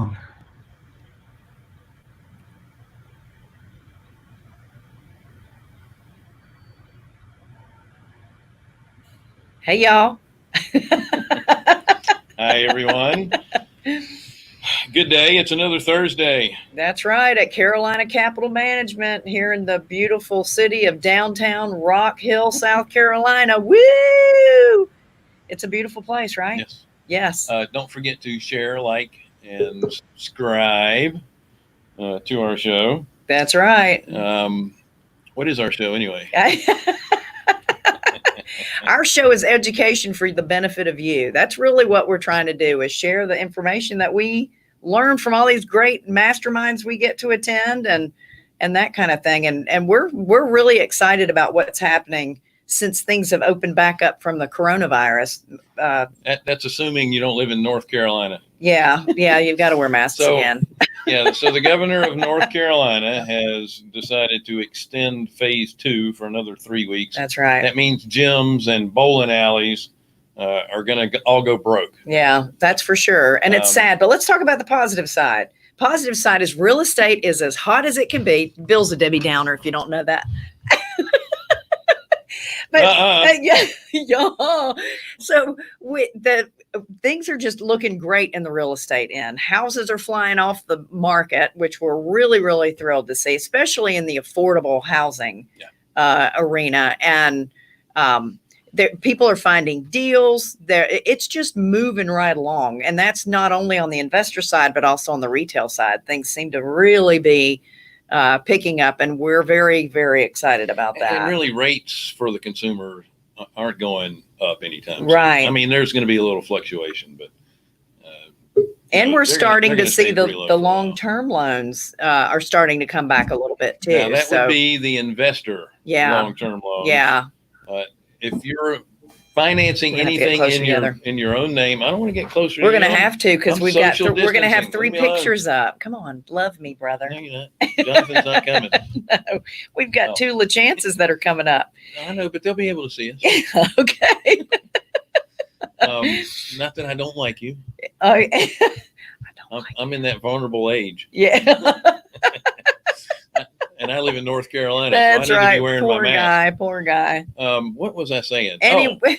Hey, y'all. Hi, everyone. Good day. It's another Thursday. That's right, at Carolina Capital Management here in the beautiful city of downtown Rock Hill, South Carolina. Woo! It's a beautiful place, right? Yes. Yes. Don't forget to share, like, and subscribe to our show. That's right. What is our show anyway? Our show is education for the benefit of you. That's really what we're trying to do, is share the information that we learn from all these great masterminds we get to attend and that kind of thing. And we're really excited about what's happening since things have opened back up from the coronavirus. That's assuming you don't live in North Carolina. Yeah, you've got to wear masks again. So the governor of North Carolina has decided to extend phase 2 for another 3 weeks. That's right. That means gyms and bowling alleys are going to all go broke. Yeah, that's for sure. And it's sad, but let's talk about the positive side. Positive side is real estate is as hot as it can be. Bill's a Debbie Downer, if you don't know that. But yeah. So the things are just looking great in the real estate end. Houses are flying off the market, which we're really, really thrilled to see, especially in the affordable housing arena. And people are finding deals there. It's just moving right along. And that's not only on the investor side, but also on the retail side. Things seem to really be picking up, and we're very, very excited about that. And really, rates for the consumer aren't going up anytime soon. Right. I mean, there's going to be a little fluctuation, but and we're starting to see the long-term loans are starting to come back a little bit too. Now, that would be the investor long-term loans. Yeah. If you're financing anything in your own name, I don't want to get closer. We're going to have to, because we're going to have 3 pictures up. Come on, love me, brother. No, you're not. Jonathan's not coming. No, we've got 2 Lachances that are coming up. I know, but they'll be able to see us. Okay. Not that I don't like you. I'm in that vulnerable age. Yeah. And I live in North Carolina. That's so I need right. to be wearing my mask. Poor guy. What was I saying? Anyway,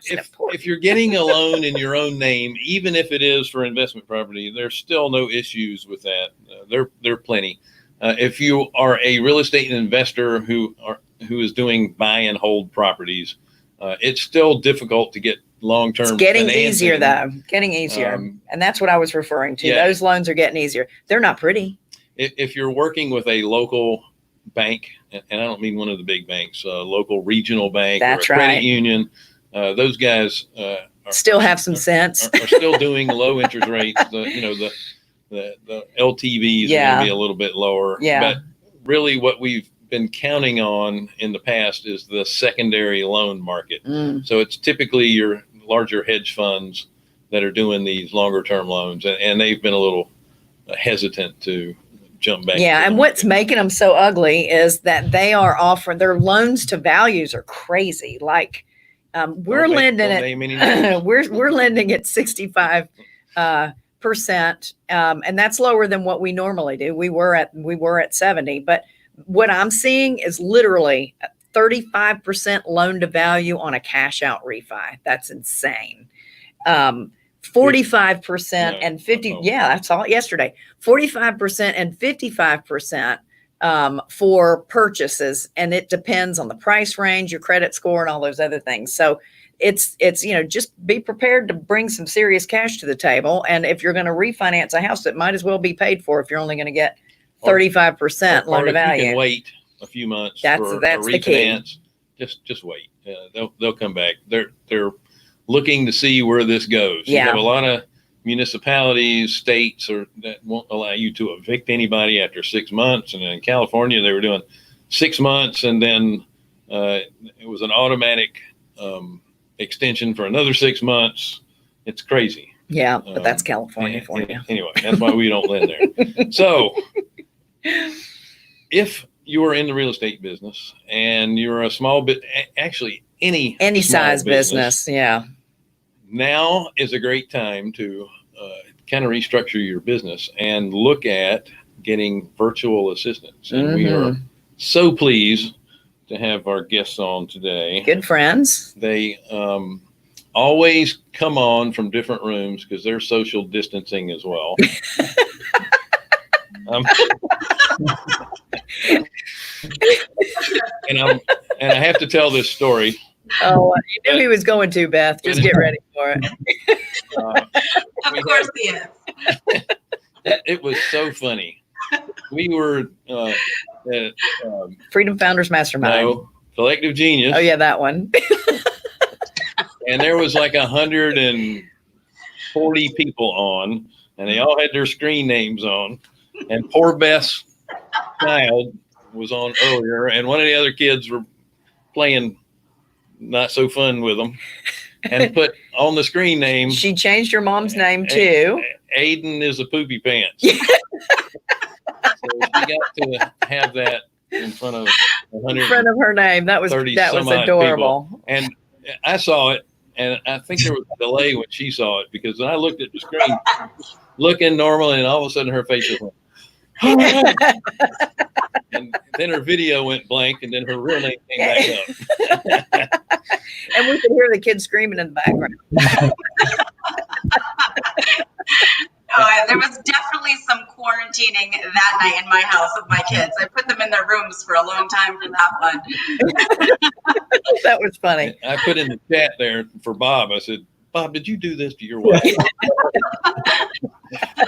if you're getting a loan in your own name, even if it is for investment property, there's still no issues with that. There are plenty. If you are a real estate investor who is doing buy and hold properties, it's still difficult to get long-term. It's getting financing. easier though. Getting easier, and that's what I was referring to. Yeah. Those loans are getting easier. They're not pretty. If you're working with a local bank, and I don't mean one of the big banks, a local regional bank or a credit union, those guys still have some sense. Are still doing low interest rates. The LTVs are going to be a little bit lower. Yeah. But really, what we've been counting on in the past is the secondary loan market. So it's typically your larger hedge funds that are doing these longer term loans, and they've been a little hesitant to jump back. Yeah, and what's making them so ugly is that they are offering their loans to values are crazy. Like we're lending at 65%, and that's lower than what we normally do. We were at 70, but what I'm seeing is literally 35% loan to value on a cash out refi. That's insane. 45% and 50. Yeah, I saw it yesterday. 45% and 55% for purchases, and it depends on the price range, your credit score, and all those other things. So it's just be prepared to bring some serious cash to the table. And if you're going to refinance a house, it might as well be paid for if you're only going to get 35% loan to value. You can wait a few months. That's the key. Just wait. They'll come back. They're looking to see where this goes. Yeah. You have a lot of municipalities, states that won't allow you to evict anybody after 6 months. And in California, they were doing 6 months, and then it was an automatic extension for another 6 months. It's crazy. Yeah, but that's California for you. Anyway, that's why we don't lend there. So if you are in the real estate business and you're a small bit, actually any size business, yeah. Now is a great time to kind of restructure your business and look at getting virtual assistants. And we are so pleased to have our guests on today. Good friends. They always come on from different rooms because they're social distancing as well. And I have to tell this story. Oh, you knew he was going to, Beth. Just get ready for it. Of course he is. It was so funny. We were at Freedom Founders Mastermind. No, Collective Genius. Oh, yeah, that one. And there was like 140 people on, and they all had their screen names on. And poor Beth's child was on earlier, and one of the other kids were playing not so fun with them, and put on the screen name. She changed your mom's name too. Aiden is a poopy pants. So she got to have that in front of her name. That was adorable. People. And I saw it, and I think there was a delay when she saw it, because when I looked at the screen, looking normal, and all of a sudden her face just went, and then her video went blank, and then her real name came back up. And we could hear the kids screaming in the background. There was definitely some quarantining that night in my house with my kids. I put them in their rooms for a long time for that one. That was funny. I put in the chat there for Bob. I said, Bob, did you do this to your wife?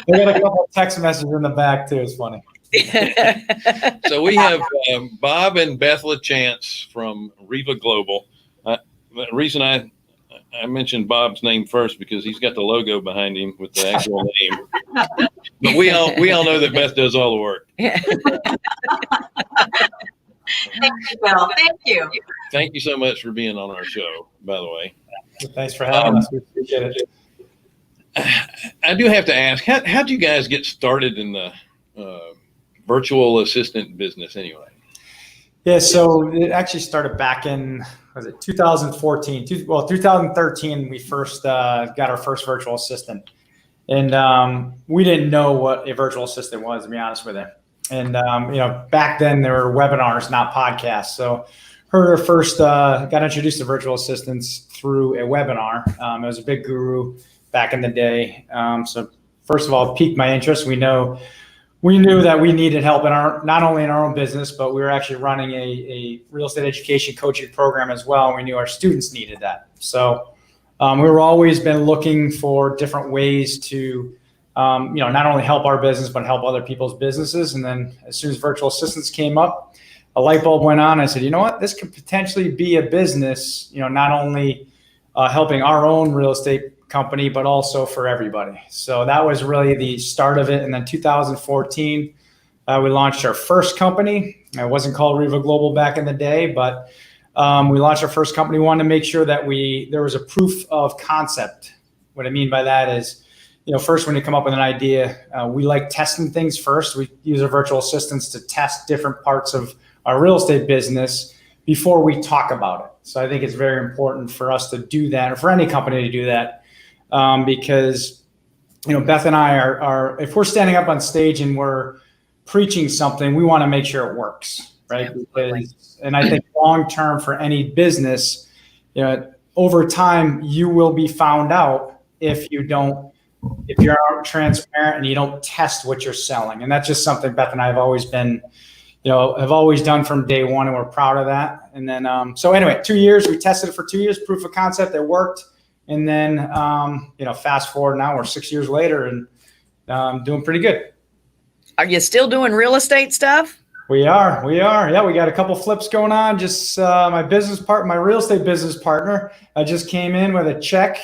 We got a couple of text messages in the back too. It's funny. So we have Bob and Beth Lachance from REVA Global. The reason I mentioned Bob's name first because he's got the logo behind him with the actual name. But we all know that Beth does all the work. Thank you, Bill. Thank you. Thank you so much for being on our show, by the way. Thanks for having us. We appreciate it. I do have to ask, how did you guys get started in the virtual assistant business anyway? Yeah, so it actually started back in, 2014? 2013, we first got our first virtual assistant. And we didn't know what a virtual assistant was, to be honest with you. And, back then there were webinars, not podcasts. So first got introduced to virtual assistants through a webinar. It was a big guru back in the day. So first of all, it piqued my interest. We knew that we needed help in not only in our own business, but we were actually running a real estate education coaching program as well. And we knew our students needed that. So we were always been looking for different ways to, not only help our business, but help other people's businesses. And then as soon as virtual assistants came up, a light bulb went on. I said, you know what, this could potentially be a business, not only helping our own real estate company, but also for everybody. So that was really the start of it. And then 2014, we launched our first company. It wasn't called REVA Global back in the day, but we launched our first company. We wanted to make sure that there was a proof of concept. What I mean by that is, first when you come up with an idea, we like testing things first. We use our virtual assistants to test different parts of our real estate business before we talk about it. So I think it's very important for us to do that, or for any company to do that. Because, Beth and I are, if we're standing up on stage and we're preaching something, we want to make sure it works, right? And I think long-term for any business, over time, you will be found out if you aren't transparent and you don't test what you're selling. And that's just something Beth and I have always been, have always done from day one, and we're proud of that. And then, so anyway, 2 years, we tested it for 2 years, proof of concept, it worked. And then, fast forward now, we're 6 years later and doing pretty good. Are you still doing real estate stuff? We are. Yeah, we got a couple flips going on. Just my real estate business partner, just came in with a check,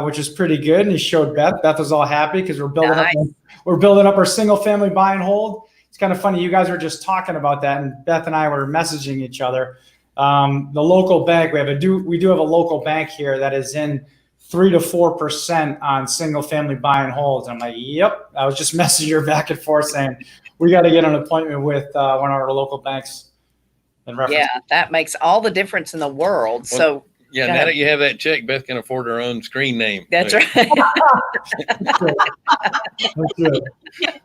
which is pretty good. And he showed Beth. Beth was all happy because we're building up our single family buy and hold. It's kind of funny. You guys were just talking about that, and Beth and I were messaging each other. The local bank, we do have a local bank here that is in 3 to 4% on single family buy and holds. I'm like, yep. I was just messaging her back and forth saying, we got to get an appointment with one of our local banks. Yeah, that makes all the difference in the world. So Yeah, Go now ahead. that you have that check, Beth can afford her own screen name. That's Right. right. That's good.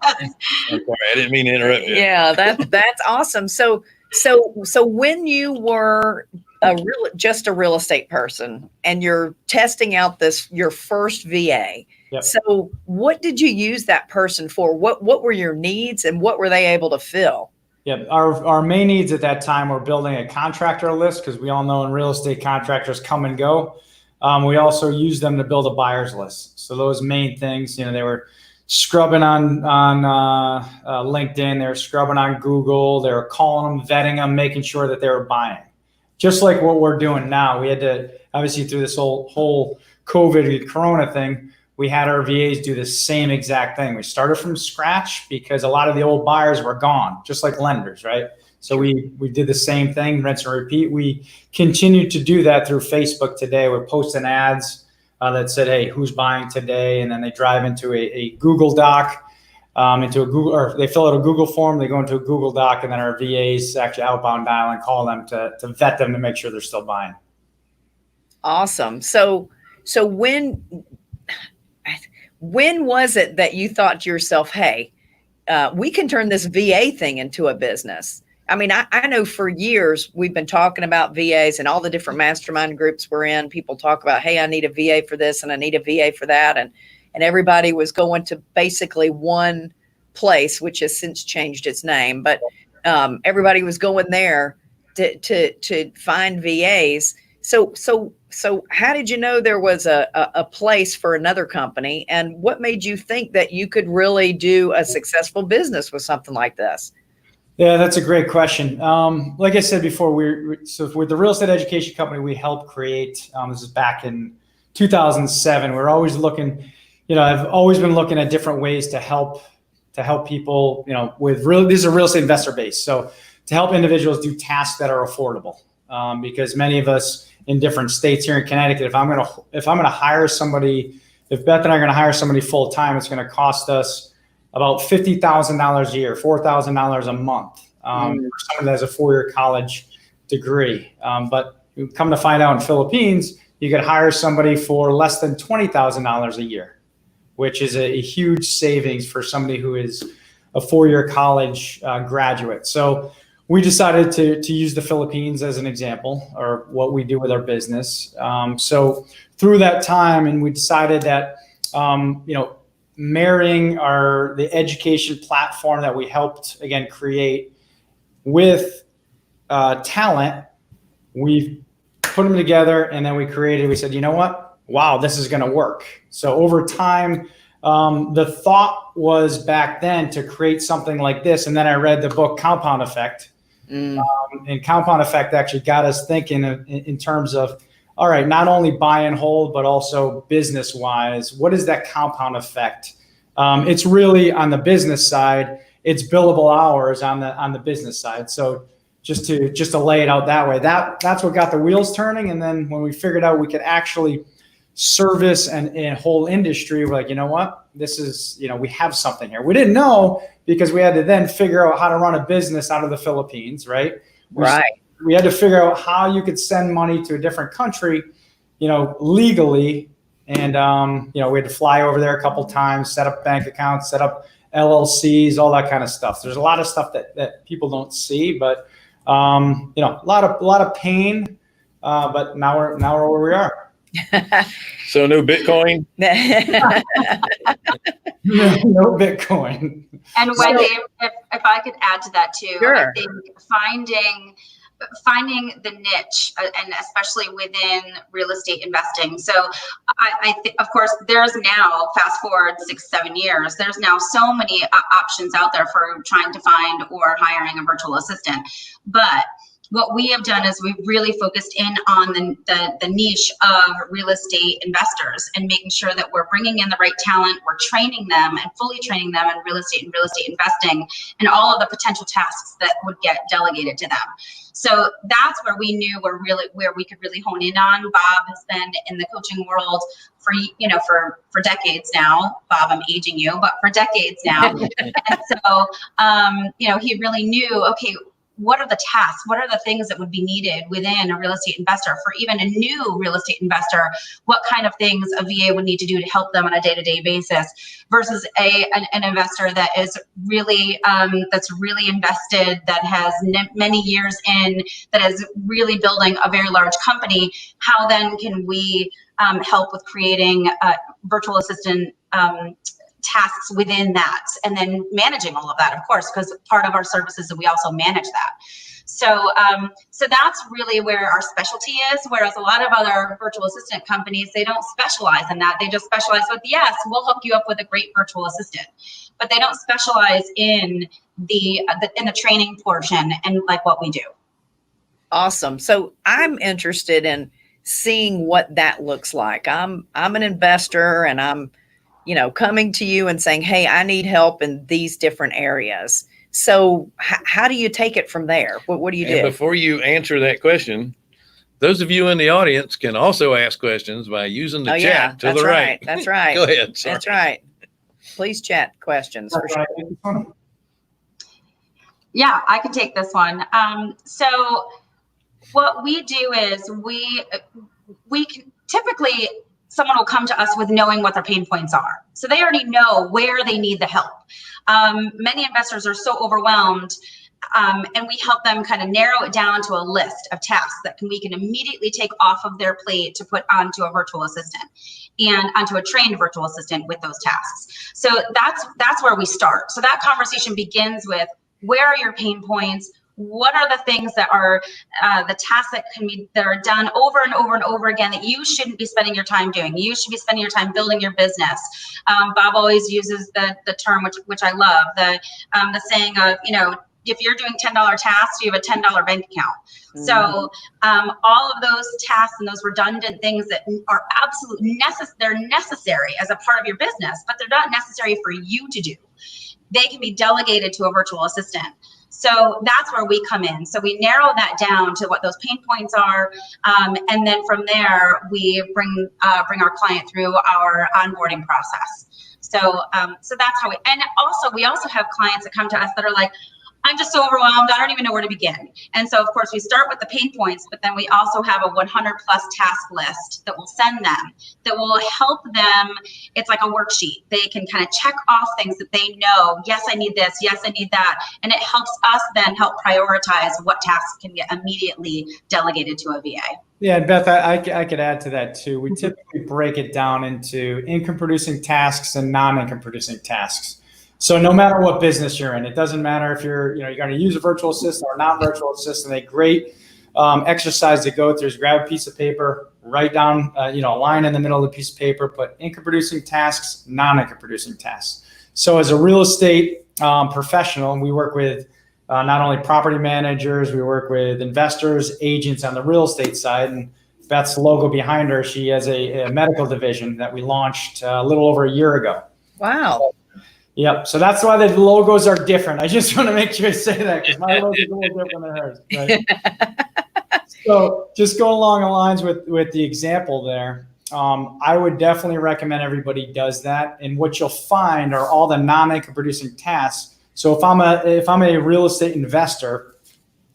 I'm sorry, I didn't mean to interrupt you. Yeah, that's awesome. So when you were just a real estate person and you're testing out your first VA, Yep. so what did you use that person for? What were your needs and what were they able to fill? Yeah, our main needs at that time were building a contractor list, because we all know in real estate contractors come and go. We also used them to build a buyer's list. So those main things, they were scrubbing on LinkedIn, they were scrubbing on Google, they were calling them, vetting them, making sure that they were buying. Just like what we're doing now. We had to, obviously through this whole COVID Corona thing, we had our VAs do the same exact thing. We started from scratch because a lot of the old buyers were gone, just like lenders, right? So we did the same thing, rinse and repeat. We continue to do that through Facebook today. We're posting ads that said, hey, who's buying today? And then they drive into a Google Doc, or they fill out a Google form, they go into a Google Doc, and then our VAs actually outbound dial and call them to vet them to make sure they're still buying. Awesome. So when was it that you thought to yourself, hey, we can turn this VA thing into a business? I mean, I know for years we've been talking about VAs and all the different mastermind groups we're in. People talk about, hey, I need a VA for this and I need a VA for that. And everybody was going to basically one place, which has since changed its name. But everybody was going there to find VAs. So how did you know there was a place for another company? And what made you think that you could really do a successful business with something like this? Yeah, that's a great question. Like I said before, so with the real estate education company we helped create, this is back in 2007. We're always looking, I've always been looking at different ways to help people, this is a real estate investor base. So to help individuals do tasks that are affordable, because many of us in different states here in Connecticut, if I'm going to hire somebody, if Beth and I are going to hire somebody full time, it's going to cost us about $50,000 a year, $4,000 a month for someone that has a 4-year college degree. But you come to find out in Philippines, you could hire somebody for less than $20,000 a year, which is a huge savings for somebody who is a 4-year college graduate. So we decided to use the Philippines as an example, or what we do with our business. So through that time, and we decided that, marrying the education platform that we helped, again, create with talent, we put them together, and then we said, you know what? Wow, this is going to work. So over time, the thought was back then to create something like this. And then I read the book Compound Effect. And Compound Effect actually got us thinking in terms of, all right, not only buy and hold, but also business wise, what is that compound effect? It's really on the business side, it's billable hours on the business side. So just to lay it out that way, that's what got the wheels turning. And then when we figured out we could actually service a whole industry, we're like, you know what, this is, we have something here. We didn't know, because we had to then figure out how to run a business out of the Philippines, right? Right. We had to figure out how you could send money to a different country, legally. And, we had to fly over there a couple times, set up bank accounts, set up LLCs, all that kind of stuff. There's a lot of stuff that people don't see, but, a lot of pain, but now we're where we are. So no Bitcoin? No Bitcoin. And Wendy, if I could add to that too, Sure. I think finding the niche, and especially within real estate investing. So I think, of course, there's now, fast forward 6-7 years, there's now so many options out there for trying to find or hiring a virtual assistant. But what we have done is we've really focused in on the niche of real estate investors and making sure that we're bringing in the right talent, we're training them and fully training them in real estate and real estate investing and all of the potential tasks that would get delegated to them. So that's where we knew where we could really hone in on. Bob has been in the coaching world for decades now. Bob, I'm aging you, but for decades now. And so, he really knew, okay, what are the tasks? What are the things that would be needed within a real estate investor? For even a new real estate investor, what kind of things a VA would need to do to help them on a day-to-day basis versus an investor that is really that's really invested, that has many years in, that is really building a very large company. How then can we help with creating virtual assistant tasks within that, and then managing all of that, of course, because part of our services that we also manage that. So so that's really where our specialty is, whereas a lot of other virtual assistant companies, they don't specialize in that. They just specialize with, yes, we'll hook you up with a great virtual assistant, but they don't specialize in the training portion and like what we do. Awesome. So I'm interested in seeing what that looks like. I'm an investor, and I'm coming to you and saying, hey, I need help in these different areas. So how do you take it from there? What do you do? Before you answer that question, those of you in the audience can also ask questions by using the chat to the right. That's right. Go ahead. Sorry. That's right. Please chat questions. For sure. Yeah, I can take this one. So what we do is we can typically, someone will come to us with knowing what their pain points are. So they already know where they need the help. Many investors are so overwhelmed, and we help them kind of narrow it down to a list of tasks that we can immediately take off of their plate to put onto a virtual assistant and onto a trained virtual assistant with those tasks. So that's where we start. So that conversation begins with, where are your pain points? What are the things that are the tasks that are done over and over and over again that you shouldn't be spending your time doing? You should be spending your time building your business. Bob always uses the term, which I love, the saying of, if you're doing $10 tasks, you have a $10 bank account. Mm-hmm. So all of those tasks and those redundant things that are absolutely they're necessary as a part of your business, but they're not necessary for you to do. They can be delegated to a virtual assistant. So that's where we come in. So we narrow that down to what those pain points are, and then from there we bring our client through our onboarding process. So so that's how we also have clients that come to us that are like, I'm just so overwhelmed, I don't even know where to begin. And so of course we start with the pain points, but then we also have a 100+ task list that we'll send them, that will help them. It's like a worksheet. They can kind of check off things that they know. Yes, I need this. Yes, I need that. And it helps us then help prioritize what tasks can get immediately delegated to a VA. Yeah, and Beth, I could add to that too. We typically break it down into income producing tasks and non-income producing tasks. So no matter what business you're in, it doesn't matter if you're going to use a virtual assistant or non-virtual assistant. A great exercise to go through is grab a piece of paper, write down a line in the middle of the piece of paper, put income producing tasks, non-income producing tasks. So as a real estate professional, we work with not only property managers, we work with investors, agents on the real estate side. And Beth's logo behind her, she has a medical division that we launched a little over a year ago. Wow. Yep. So that's why the logos are different. I just want to make sure I say that because my logo is a little different than hers. Right? So just going along the lines with the example there, I would definitely recommend everybody does that. And what you'll find are all the non-income producing tasks. So if I'm a real estate investor,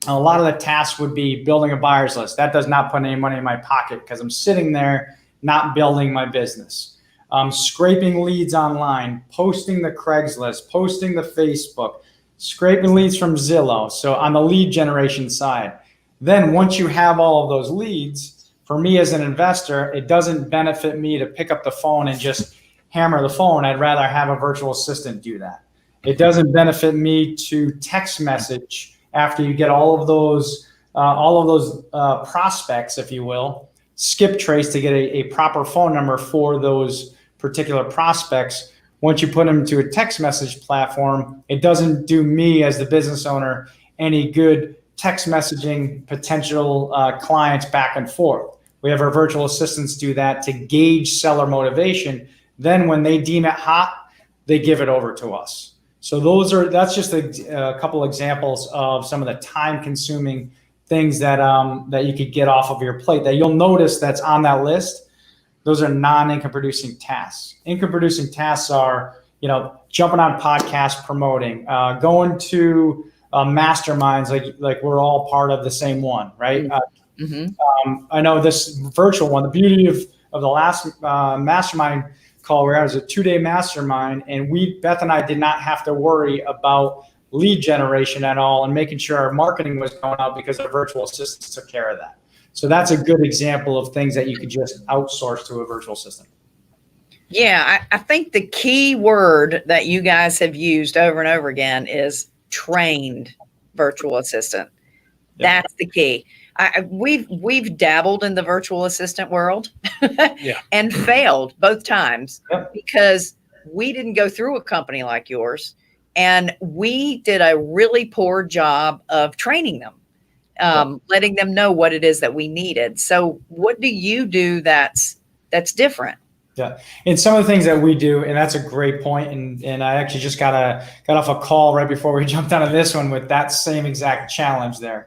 a lot of the tasks would be building a buyer's list. That does not put any money in my pocket because I'm sitting there not building my business. Scraping leads online, posting the Craigslist, posting the Facebook, scraping leads from Zillow. So on the lead generation side, then once you have all of those leads, for me as an investor, it doesn't benefit me to pick up the phone and just hammer the phone. I'd rather have a virtual assistant do that. It doesn't benefit me to text message after you get all of those prospects, if you will, skip trace to get a proper phone number for those particular prospects. Once you put them to a text message platform, it doesn't do me as the business owner any good text messaging potential clients back and forth. We have our virtual assistants do that to gauge seller motivation. Then when they deem it hot, they give it over to us. So that's just a couple examples of some of the time consuming things that you could get off of your plate that you'll notice that's on that list. Those are non-income producing tasks. Income producing tasks are, jumping on podcasts, promoting, going to masterminds, like we're all part of the same one, right? I know this virtual one, the beauty of the last mastermind call where I was a 2-day mastermind, and Beth and I did not have to worry about lead generation at all and making sure our marketing was going out because our virtual assistants took care of that. So that's a good example of things that you could just outsource to a virtual assistant. Yeah, I think the key word that you guys have used over and over again is trained virtual assistant. Yeah. That's the key. We've dabbled in the virtual assistant world and failed both times because we didn't go through a company like yours, and we did a really poor job of training them, letting them know what it is that we needed. So what do you do that's different? Yeah. And some of the things that we do, and that's a great point. And I actually just got off a call right before we jumped onto this one with that same exact challenge there.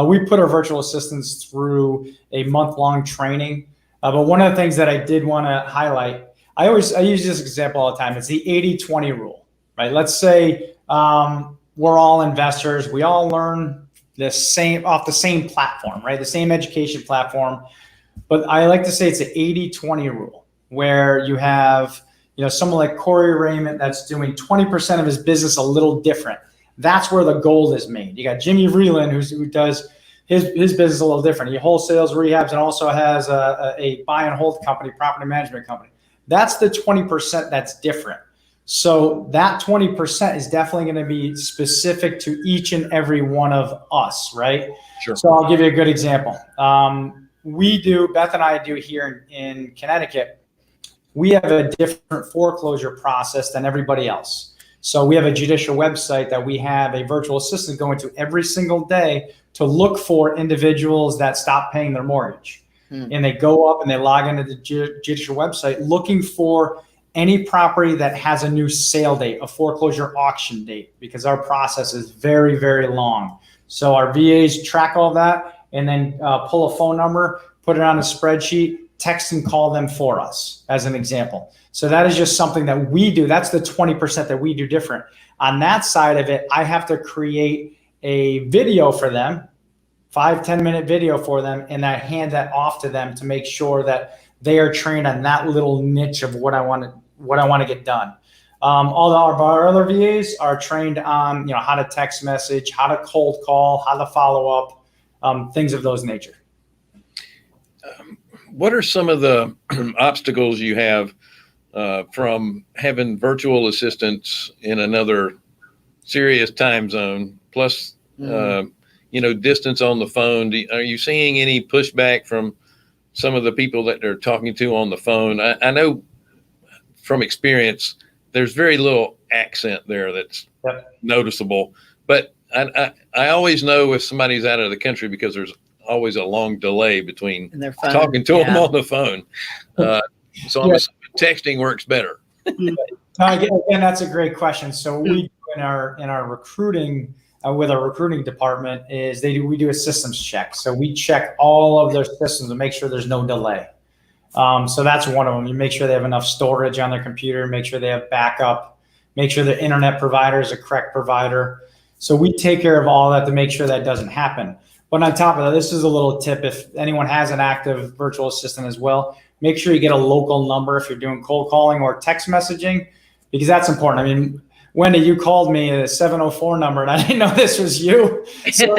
We put our virtual assistants through a month-long training. But one of the things that I did want to highlight, I use this example all the time. It's the 80-20 rule, right? Let's say we're all investors. We all learn off the same platform, right? The same education platform. But I like to say it's an 80-20 rule, where you have, someone like Corey Raymond that's doing 20% of his business a little different. That's where the gold is made. You got Jimmy Vreeland who does his business a little different. He wholesales, rehabs, and also has a buy and hold company, property management company. That's the 20% that's different. So that 20% is definitely going to be specific to each and every one of us, right? Sure. So I'll give you a good example. Beth and I do here in Connecticut, we have a different foreclosure process than everybody else. So we have a judicial website that we have a virtual assistant going to every single day to look for individuals that stop paying their mortgage. And they go up and they log into the judicial website looking for any property that has a new sale date, a foreclosure auction date, because our process is very, very long. So our VAs track all that and then pull a phone number, put it on a spreadsheet, text and call them for us, as an example. So that is just something that we do. That's the 20% that we do different. On that side of it, I have to create a video for them, 5-10 minute video for them, and I hand that off to them to make sure that they are trained on that little niche of what I want to get done. All of our other VAs are trained on how to text message, how to cold call, how to follow up, things of those nature. What are some of the obstacles you have from having virtual assistants in another serious time zone, plus, distance on the phone? Are you seeing any pushback from some of the people that they're talking to on the phone? I know from experience, there's very little accent there that's noticeable, but I always know if somebody's out of the country because there's always a long delay between talking to them on the phone. So I'm assuming texting works better. Again, that's a great question. So we do in our recruiting with our recruiting department is we do a systems check. So we check all of their systems to make sure there's no delay. So that's one of them. You make sure they have enough storage on their computer, make sure they have backup, make sure the internet provider is a correct provider. So we take care of all that to make sure that doesn't happen. But on top of that, this is a little tip. If anyone has an active virtual assistant as well, make sure you get a local number if you're doing cold calling or text messaging, because that's important. I mean, Wendy, you called me at a 704 number and I didn't know this was you. So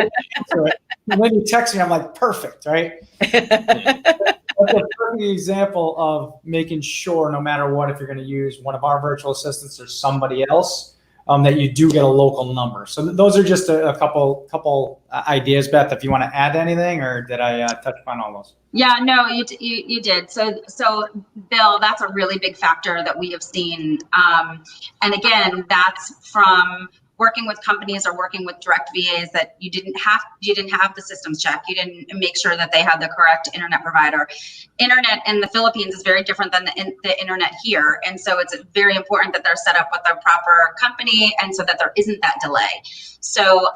when you text me, I'm like, perfect, right? That's a perfect example of making sure no matter what, if you're going to use one of our virtual assistants or somebody else, that you do get a local number. So those are just a couple ideas, Beth, if you want to add anything, or did I touch upon all those? Yeah, no, you did. So Bill, that's a really big factor that we have seen. And again, that's from working with companies or working with direct VAs that you didn't have the systems check. You didn't make sure that they had the correct internet provider. Internet in the Philippines is very different than the internet here. And so it's very important that they're set up with the proper company and so that there isn't that delay. So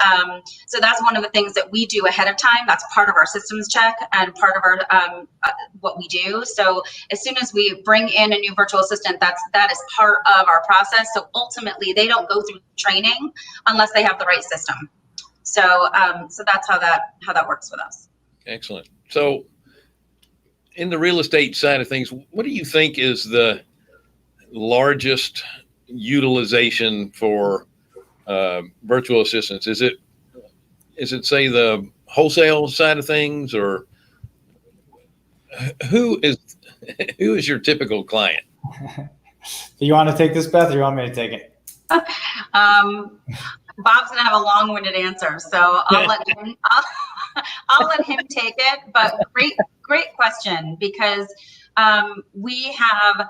that's one of the things that we do ahead of time. That's part of our systems check and part of our what we do. So as soon as we bring in a new virtual assistant, that is part of our process. So ultimately, they don't go through training unless they have the right system. So so that's how that works with us. Excellent. So in the real estate side of things, what do you think is the largest utilization for virtual assistants? Is it say the wholesale side of things, or who is your typical client? Do you want to take this, Beth, or you want me to take it? Bob's gonna have a long-winded answer, so I'll let him. I'll let him take it. But great question, because we have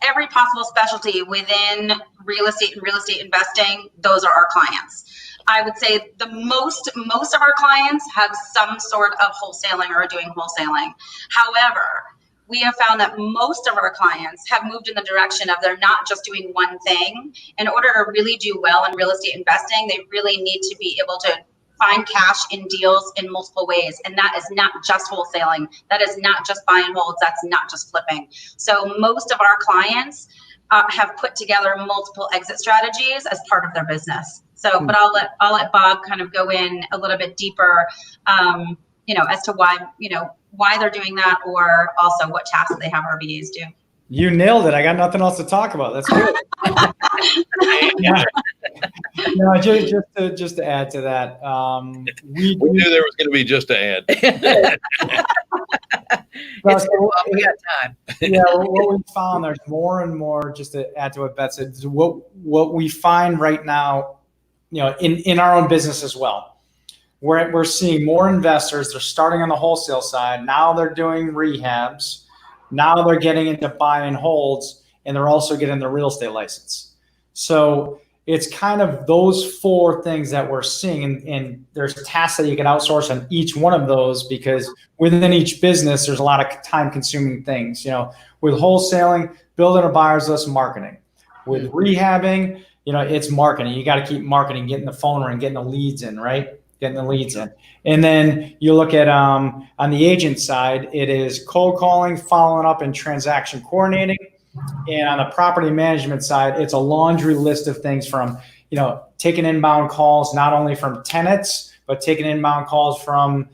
every possible specialty within real estate and real estate investing. Those are our clients. I would say most of our clients have some sort of wholesaling or are doing wholesaling. However, we have found that most of our clients have moved in the direction of they're not just doing one thing. In order to really do well in real estate investing, they really need to be able to find cash in deals in multiple ways. And that is not just wholesaling. That is not just buy and holds. That's not just flipping. So most of our clients have put together multiple exit strategies as part of their business. So, but I'll let Bob kind of go in a little bit deeper, as to why they're doing that, or also what tasks they have our VAs do. You nailed it. I got nothing else to talk about. That's good. No, just to add to that, we knew there was going to be just to add. We got time. Yeah, what we found, there's more and more, just to add to what Beth said, is what we find right now, in our own business as well. We're seeing more investors. They're starting on the wholesale side. Now they're doing rehabs. Now they're getting into buy and holds, and they're also getting the real estate license. So it's kind of those four things that we're seeing, and there's tasks that you can outsource on each one of those, because within each business, there's a lot of time-consuming things. With wholesaling, building a buyer's list, marketing. With rehabbing, it's marketing. You got to keep marketing, getting the phone ring, getting the leads in, right? Getting the leads in. And then you look at on the agent side, it is cold calling, following up, and transaction coordinating. And on the property management side, it's a laundry list of things, from taking inbound calls, not only from tenants, but taking inbound calls from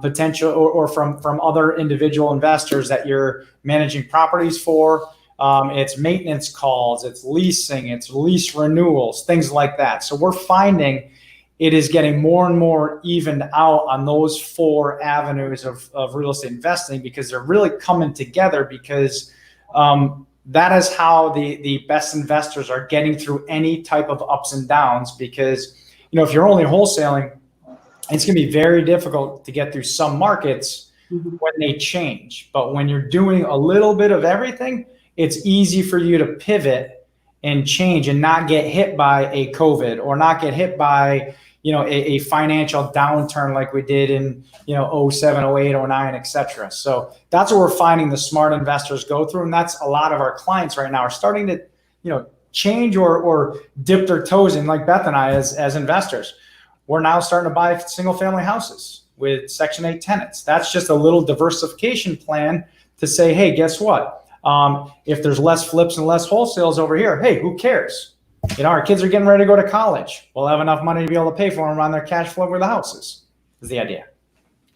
potential or from other individual investors that you're managing properties for. It's maintenance calls, it's leasing, it's lease renewals, things like that. So we're finding it is getting more and more evened out on those four avenues of real estate investing, because they're really coming together, because that is how the best investors are getting through any type of ups and downs. Because, if you're only wholesaling, it's going to be very difficult to get through some markets when they change. But when you're doing a little bit of everything, it's easy for you to pivot and change and not get hit by a COVID, or not get hit by a financial downturn like we did in 07, 08, 09, et cetera. So that's what we're finding the smart investors go through. And that's a lot of our clients right now are starting to change or dip their toes in, like Beth and I as investors. We're now starting to buy single family houses with Section 8 tenants. That's just a little diversification plan to say, hey, guess what? If there's less flips and less wholesales over here, hey, who cares? Our kids are getting ready to go to college. We'll have enough money to be able to pay for them on their cash flow with the houses, is the idea.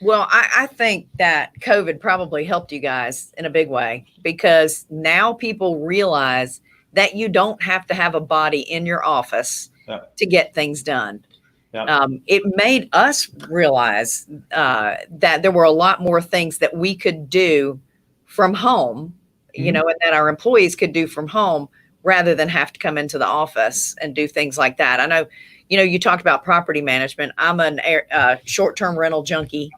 Well, I think that COVID probably helped you guys in a big way, because now people realize that you don't have to have a body in your office to get things done. It made us realize that there were a lot more things that we could do from home, and that our employees could do from home, rather than have to come into the office and do things like that. I know, you talked about property management. I'm a short-term rental junkie,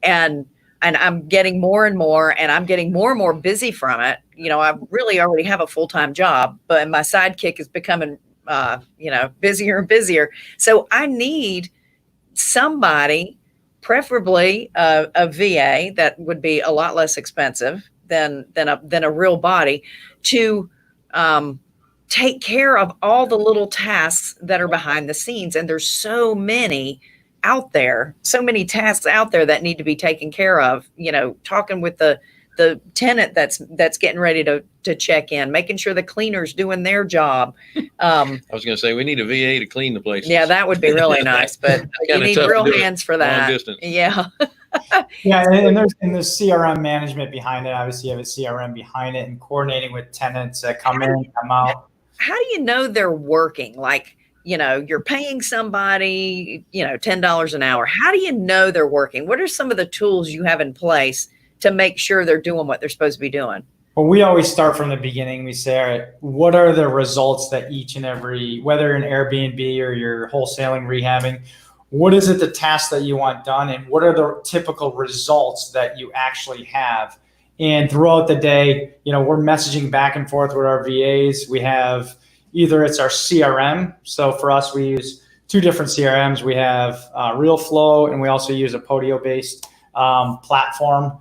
and I'm getting more and more, and I'm getting more and more busy from it. I really already have a full-time job, but my sidekick is becoming, busier and busier. So I need somebody, preferably a VA that would be a lot less expensive than a real body, to take care of all the little tasks that are behind the scenes. And there's so many out there, so many tasks out there that need to be taken care of, talking with the the tenant that's getting ready to check in, making sure the cleaner's doing their job. I was going to say we need a VA to clean the place. Yeah, that would be really nice, but you need real hands for that. Long distance. Yeah. Yeah, and there's CRM management behind it. Obviously, you have a CRM behind it, and coordinating with tenants that come in, come out. How do you know they're working? Like, you're paying somebody, $10 an hour. How do you know they're working? What are some of the tools you have in place to make sure they're doing what they're supposed to be doing? Well, we always start from the beginning. We say, all right, what are the results that each and every, whether in Airbnb or you're wholesaling, rehabbing, what is it, the task that you want done, and what are the typical results that you actually have? And throughout the day, we're messaging back and forth with our VAs. We have either it's our CRM. So for us, we use two different CRMs. We have RealFlow, and we also use a Podio-based platform,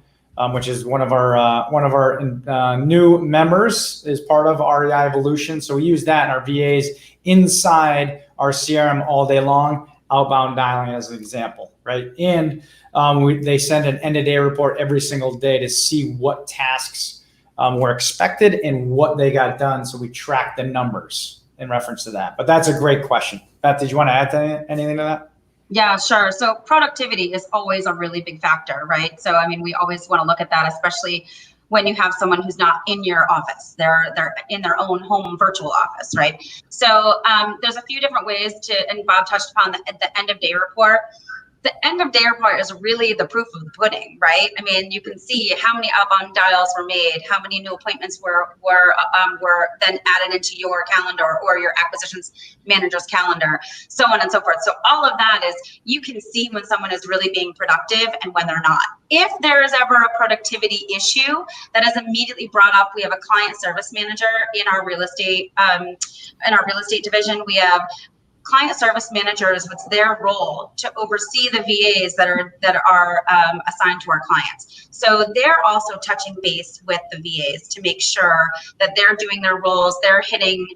which is one of our new members is part of REI Evolution. So we use that, and our VAs inside our CRM all day long. Outbound dialing as an example, right? And they send an end-of-day report every single day to see what tasks were expected and what they got done. So we track the numbers in reference to that. But that's a great question. Beth, did you want to add anything to that? Yeah, sure. So productivity is always a really big factor, right? So, we always want to look at that, especially when you have someone who's not in your office, they're in their own home virtual office, right? So there's a few different ways and Bob touched upon the end of day report. The end of day report is really the proof of the pudding, right? You can see how many outbound dials were made, how many new appointments were then added into your calendar or your acquisitions manager's calendar, so on and so forth. So all of that is, you can see when someone is really being productive and when they're not. If there is ever a productivity issue that is immediately brought up, we have a client service manager in our real estate division. We have client service managers, it's their role to oversee the VAs that are assigned to our clients. So they're also touching base with the VAs to make sure that they're doing their roles, they're hitting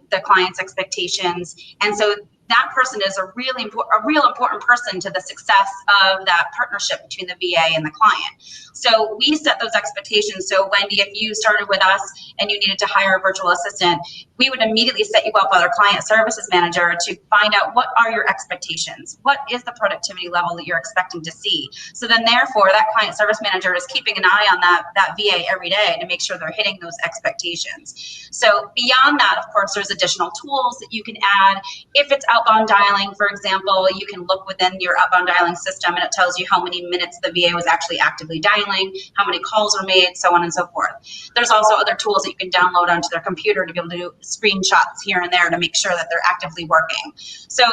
the client's expectations. And so that person is a real important person to the success of that partnership between the VA and the client. So we set those expectations. So Wendy, if you started with us and you needed to hire a virtual assistant, we would immediately set you up with our client services manager to find out what are your expectations? What is the productivity level that you're expecting to see? So then therefore that client service manager is keeping an eye on that VA every day to make sure they're hitting those expectations. So beyond that, of course, there's additional tools that you can add. If it's outbound dialing, for example, you can look within your outbound dialing system and it tells you how many minutes the VA was actually actively dialing, how many calls were made, so on and so forth. There's also other tools that you can download onto their computer to be able to do screenshots here and there to make sure that they're actively working. So,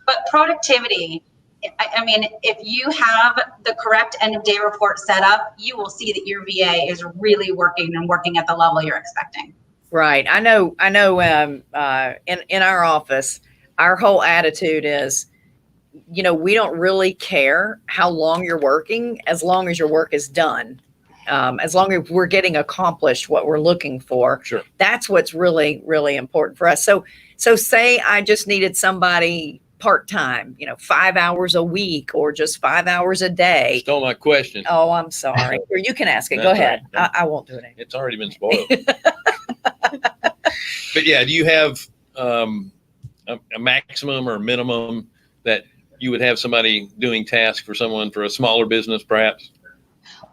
but productivity, if you have the correct end of day report set up, you will see that your VA is really working and working at the level you're expecting. Right. I know. In our office, our whole attitude is, we don't really care how long you're working, as long as your work is done. As long as we're getting accomplished what we're looking for. Sure. That's what's really, really important for us. So say I just needed somebody part-time, 5 hours a week or just 5 hours a day. Stole my question. Oh, I'm sorry. Or you can ask it. That's Go ahead. Right. I won't do it anymore. It's already been spoiled. But yeah, do you have a maximum or minimum that you would have somebody doing tasks for someone for a smaller business, perhaps?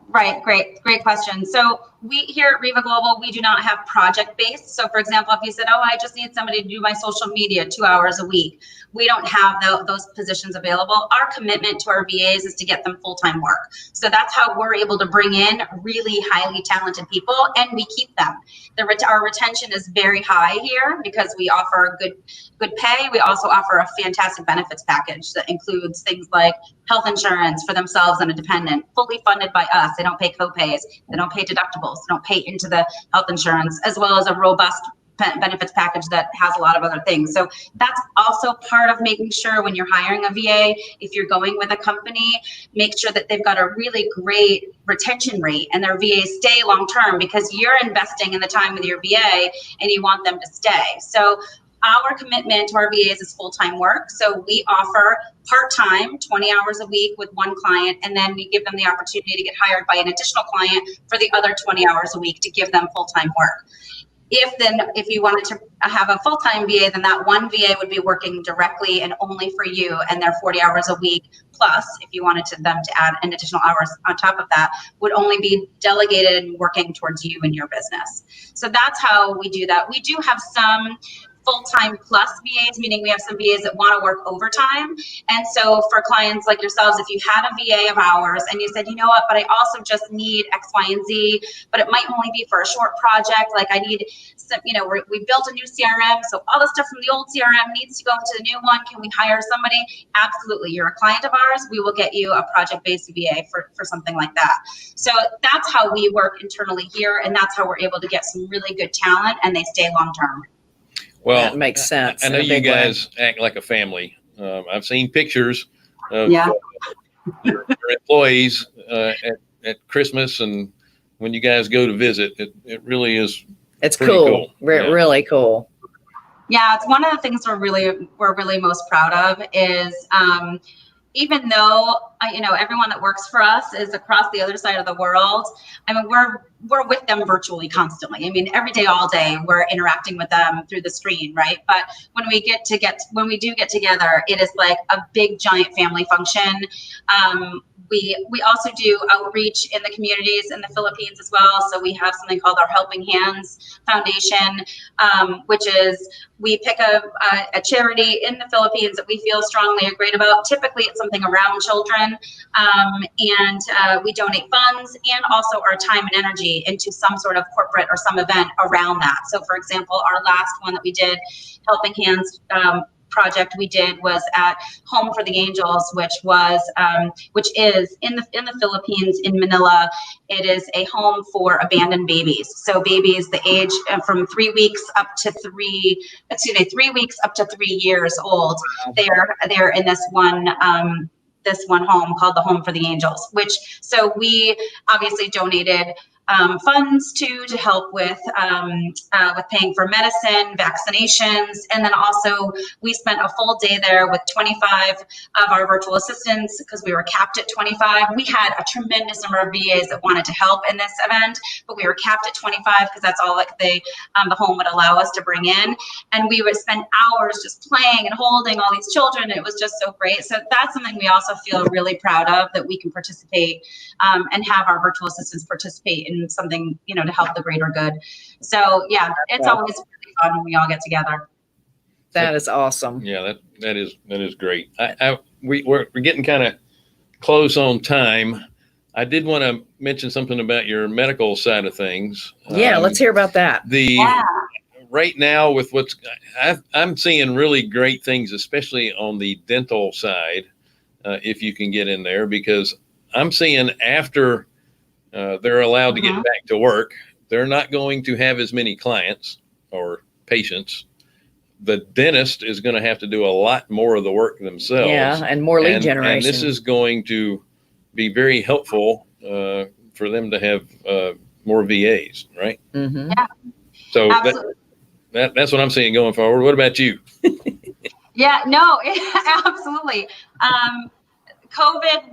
Right. Great question. So we here at REVA Global, we do not have project-based. So for example, if you said, I just need somebody to do my social media 2 hours a week, we don't have those positions available. Our commitment to our VAs is to get them full-time work. So that's how we're able to bring in really highly talented people and we keep them. Our retention is very high here because we offer good pay. We also offer a fantastic benefits package that includes things like health insurance for themselves and a dependent, fully funded by us. They don't pay copays. They don't pay deductibles. They don't pay into the health insurance, as well as a robust benefits package that has a lot of other things. So that's also part of making sure when you're hiring a VA, if you're going with a company, make sure that they've got a really great retention rate and their VAs stay long term, because you're investing in the time with your VA and you want them to stay. So our commitment to our VAs is full-time work. So we offer part-time, 20 hours a week with one client, and then we give them the opportunity to get hired by an additional client for the other 20 hours a week to give them full-time work. If you wanted to have a full-time VA, then that one VA would be working directly and only for you, and their 40 hours a week plus, if you wanted them to add an additional hours on top of that, would only be delegated and working towards you and your business. So that's how we do that. We do have some full-time plus VAs, meaning we have some VAs that want to work overtime. And so for clients like yourselves, if you had a VA of ours and you said, you know what, but I also just need X, Y, and Z, but it might only be for a short project. Like I need some, we built a new CRM. So all the stuff from the old CRM needs to go into the new one. Can we hire somebody? Absolutely. You're a client of ours. We will get you a project-based VA for something like that. So that's how we work internally here. And that's how we're able to get some really good talent and they stay long-term. Well, that makes sense. I know you guys act like a family. I've seen pictures of your employees at Christmas, and when you guys go to visit, it really is. It's cool. Really cool. Yeah, it's one of the things we're really most proud of is even though everyone that works for us is across the other side of the world. I mean, we're with them virtually constantly. I mean, every day, all day, we're interacting with them through the screen, right? But when we do get together, it is like a big giant family function. We also do outreach in the communities in the Philippines as well. So we have something called our Helping Hands Foundation, which is we pick a charity in the Philippines that we feel strongly or great about. Typically, it's something around children, and we donate funds and also our time and energy into some sort of corporate or some event around that. So, for example, our last one that we did, Helping Hands project we did was at Home for the Angels, which is in the Philippines in Manila. It is a home for abandoned babies. So babies the age from 3 weeks up to 3 weeks up to 3 years old. They're in this one home called the Home for the Angels, so we obviously donated funds to help with paying for medicine, vaccinations, and then also we spent a full day there with 25 of our virtual assistants because we were capped at 25. We had a tremendous number of VAs that wanted to help in this event, but we were capped at 25 because that's all the home would allow us to bring in. And we would spend hours just playing and holding all these children. It was just so great. So that's something we also feel really proud of, that we can participate and have our virtual assistants participate in something, to help the greater good. So yeah, it's always really fun when we all get together. That is awesome. Yeah, that is great. We're getting kind of close on time. I did want to mention something about your medical side of things. Yeah, let's hear about that. Right now with I'm seeing really great things, especially on the dental side, if you can get in there, because I'm seeing after they're allowed to get back to work, they're not going to have as many clients or patients. The dentist is going to have to do a lot more of the work themselves. Yeah, and more lead generation. And this is going to be very helpful for them to have more VAs, right? Mm-hmm. Yeah. So that's what I'm seeing going forward. What about you? Yeah, no, absolutely. COVID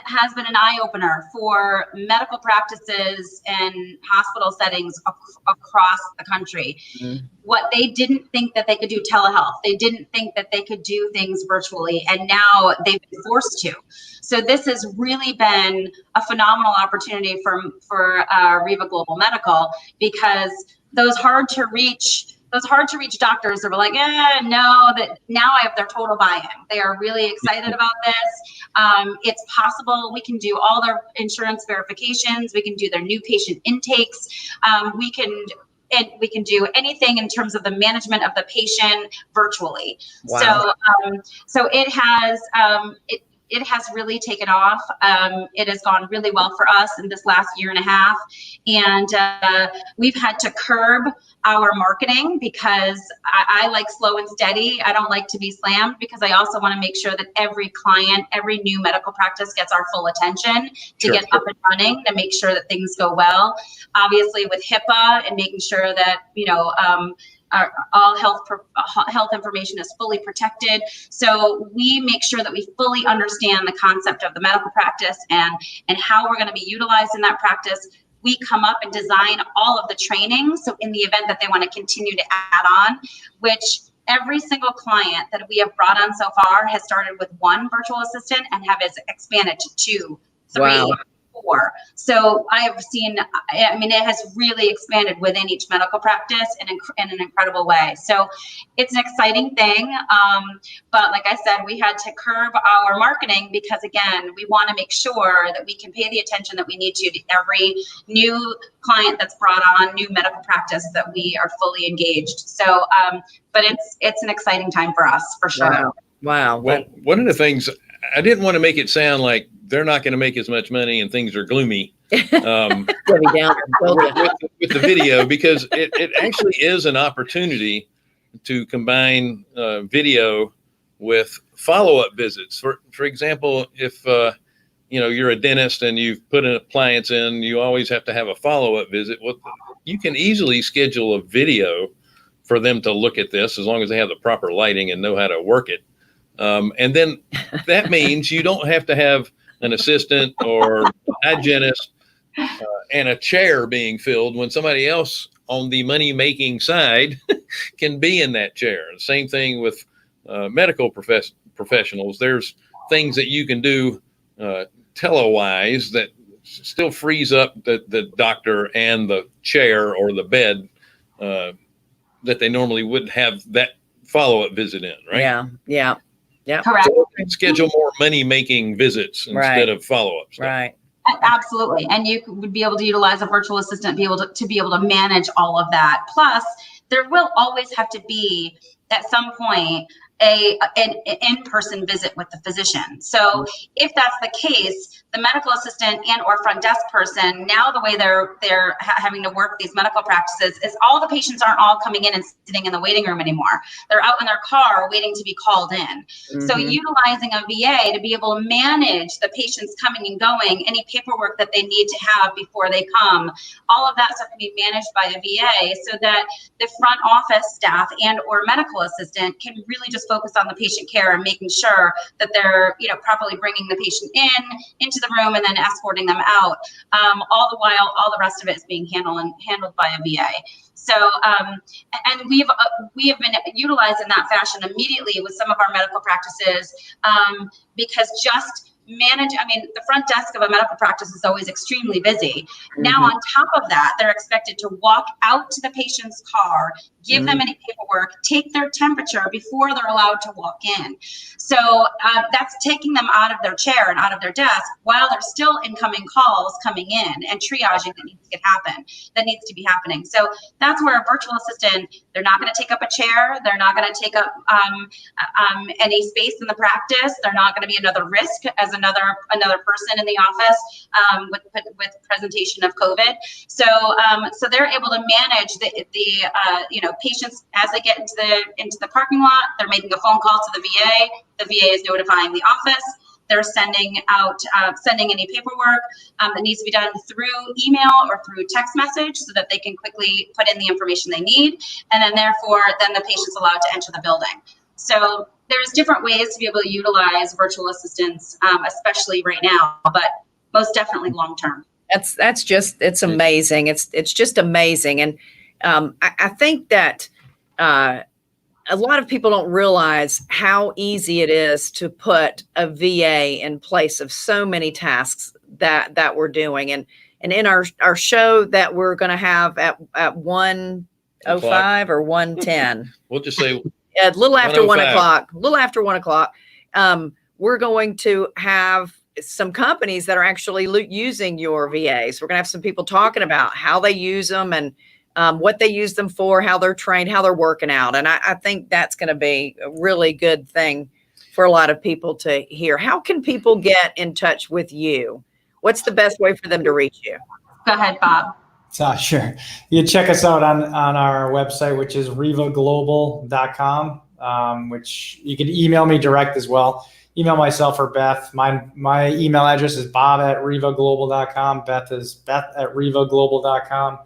has been an eye-opener for medical practices and hospital settings across the country. Mm-hmm. What they didn't think that they could do telehealth. They didn't think that they could do things virtually, and now they've been forced to. So this has really been a phenomenal opportunity for REVA Global Medical, because those hard to reach doctors that were like, no, that now I have their total buy-in. They are really excited about this. It's possible. We can do all their insurance verifications. We can do their new patient intakes. We can do anything in terms of the management of the patient virtually. Wow. So it has it has really taken off. It has gone really well for us in this last year and a half. And we've had to curb our marketing because I like slow and steady. I don't like to be slammed, because I also want to make sure that every client, every new medical practice gets our full attention to get up and running, to make sure that things go well. Obviously with HIPAA and making sure that, all health information is fully protected. So we make sure that we fully understand the concept of the medical practice and how we're going to be utilized in that practice. We come up and design all of the training. So in the event that they want to continue to add on, which every single client that we have brought on so far has started with one virtual assistant and have expanded to 2, 3, Wow. 4. So I have seen, I mean, it has really expanded within each medical practice in an incredible way. So it's an exciting thing. But like I said, we had to curb our marketing because, again, we want to make sure that we can pay the attention that we need to every new client that's brought on, new medical practice, that we are fully engaged. So, but it's an exciting time for us, for sure. Wow. Well, one of the things, I didn't want to make it sound like they're not going to make as much money and things are gloomy with the video, because it actually is an opportunity to combine video with follow-up visits. For example, if you're a dentist and you've put an appliance in, you always have to have a follow-up visit. Well, you can easily schedule a video for them to look at this, as long as they have the proper lighting and know how to work it. And then that means you don't have to have an assistant or a hygienist and a chair being filled when somebody else on the money-making side can be in that chair. Same thing with medical professionals. There's things that you can do tele-wise that still frees up the doctor and the chair or the bed that they normally wouldn't have that follow-up visit in, right? Yeah. Correct. So schedule more money-making visits instead of follow-ups. Right. Absolutely. And you would be able to utilize a virtual assistant, be able to manage all of that. Plus, there will always have to be, at some point, an in-person visit with the physician. So if that's the case, the medical assistant and or front desk person, now the way they're having to work these medical practices is all the patients aren't all coming in and sitting in the waiting room anymore. They're out in their car waiting to be called in. Mm-hmm. So utilizing a VA to be able to manage the patients coming and going, any paperwork that they need to have before they come, all of that stuff can be managed by a VA, so that the front office staff and or medical assistant can really just focus on the patient care and making sure that they're properly bringing the patient into the room and then escorting them out. All the while, all the rest of it is being handled by a VA. So, and we have been utilized in that fashion immediately with some of our medical practices, because just the front desk of a medical practice is always extremely busy. Mm-hmm. Now, on top of that, they're expected to walk out to the patient's car, give them any paperwork, take their temperature before they're allowed to walk in. So that's taking them out of their chair and out of their desk while there's still incoming calls coming in and triaging that needs to be happening. So that's where a virtual assistant, they're not going to take up a chair. They're not going to take up any space in the practice. They're not going to be another risk as another person in the office with presentation of COVID. So they're able to manage the patients as they get into the parking lot. They're making a phone call to the VA. The VA is notifying the office. They're sending any paperwork that needs to be done through email or through text message, so that they can quickly put in the information they need, and then the patient's allowed to enter the building. So there's different ways to be able to utilize virtual assistants, especially right now, but most definitely long term. It's amazing. It's just amazing. And I think that a lot of people don't realize how easy it is to put a VA in place of so many tasks that we're doing. And in our show that we're going to have at 1:05 or 1:10, we'll just say a little after 1 o'clock. We're going to have some companies that are actually using your VAs. We're going to have some people talking about how they use them and what they use them for, how they're trained, how they're working out. And I think that's going to be a really good thing for a lot of people to hear. How can people get in touch with you? What's the best way for them to reach you? Go ahead, Bob. Sure. You can check us out on our website, which is revaglobal.com, which you can email me direct as well. Email myself or Beth. My email address is bob@revaglobal.com. Beth is beth@revaglobal.com.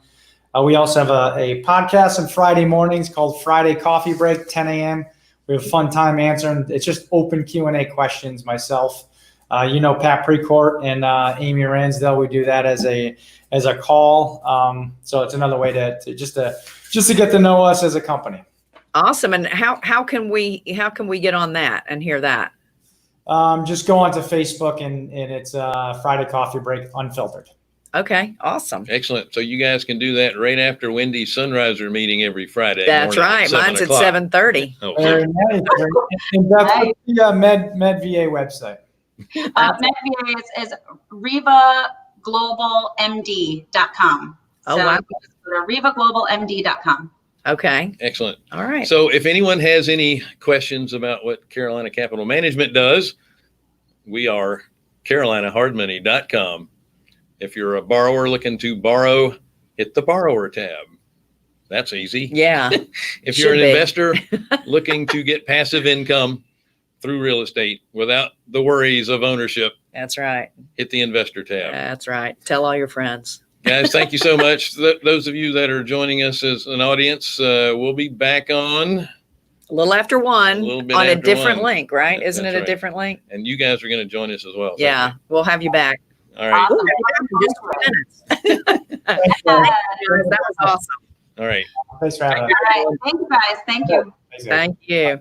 We also have a podcast on Friday mornings called Friday Coffee Break, 10 a.m. We have a fun time answering. It's just open Q&A questions. Myself, Pat Precourt and Amy Ransdell. We do that as a call. So it's another way to get to know us as a company. Awesome. And how can we get on that and hear that? Just go onto Facebook and it's Friday Coffee Break Unfiltered. Okay. Awesome. Excellent. So you guys can do that right after Wendy's Sunriser meeting every Friday. That's right. Mine's at 7:30. Oh, Very nice. And that's the MedVA website. MedVA is REVAGlobalMD.com. Oh, so wow. go to REVAGlobalMD.com. Okay. excellent. All right. So if anyone has any questions about what Carolina Capital Management does, we are CarolinaHardMoney.com. If you're a borrower looking to borrow, hit the borrower tab. That's easy. Yeah. If you're an Should be. investor looking to get passive income through real estate without the worries of ownership, That's right. hit the investor tab. That's right. Tell all your friends. Guys, thank you so much. Those of you that are joining us as an audience, we'll be back on. A little after 1 A little bit on a after different 1. link, right? Isn't That's it a right. different link? And you guys are going to join us as well. Yeah. We'll have you back. All right. Awesome. Just 2 minutes. That was awesome. All right. Thanks for having us. All right. Thank you guys. Thank you. Thanks, guys. Thank you.